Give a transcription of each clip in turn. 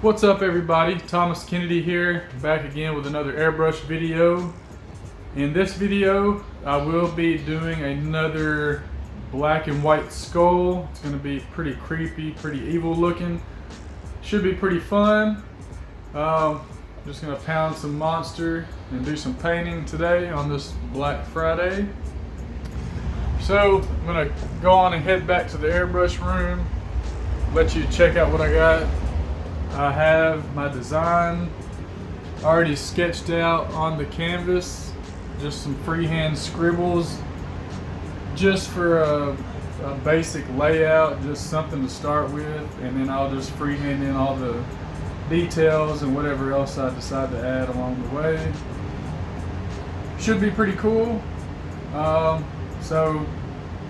What's up everybody, Thomas Kennedy here, back again with another airbrush video. In this video I will be doing another black and white skull. It's going to be pretty creepy, pretty evil looking. Should be pretty fun. Just going to pound some monster and do some painting today on this Black Friday. So I'm going to go on and head back to the airbrush room, let you check out what I got. I have my design already sketched out on the canvas, just some freehand scribbles, just for a basic layout, just something to start with, and then I'll just freehand in all the details and whatever else I decide to add along the way. Should be pretty cool. So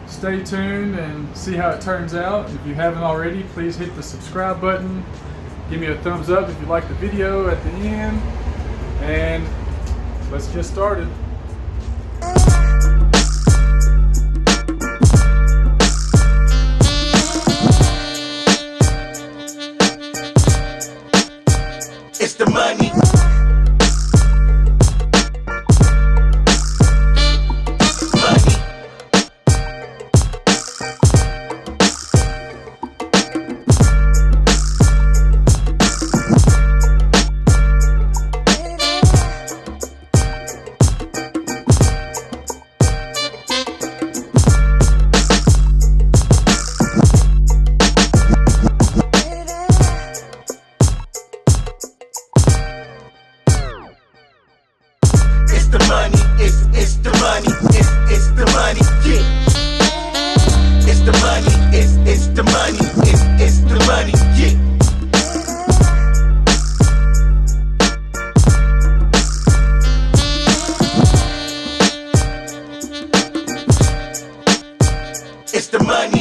stay tuned and see how it turns out. If you haven't already, please hit the subscribe button. Give me a thumbs up if you like the video at the end, and let's get started. It's the money. The money, it's the money, it's the money, yeah. It's the money, it's the money, it's the money, yeah. It's the money.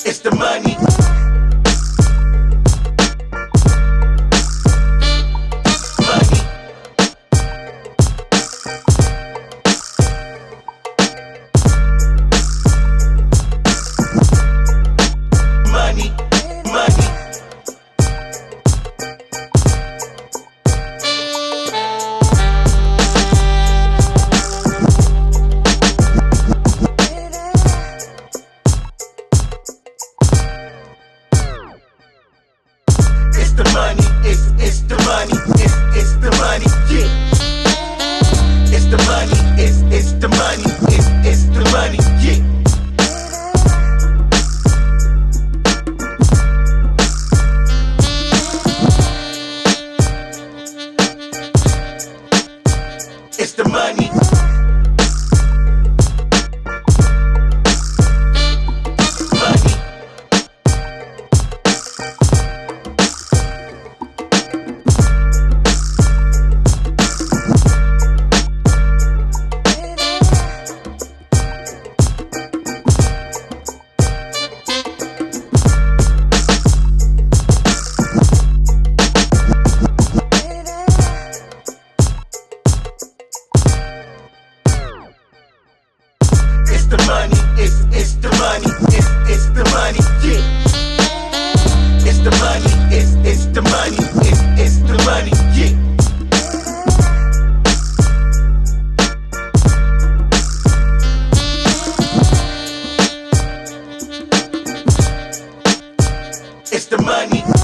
It's the money. It's the money, it's the money, it's the money, yeah. It's the money, it's the money, it's the money, yeah. It's the money. It's the money, it's the money, it's the money, yeah. It's the money, it's the money, it's the money, yeah. It's the money.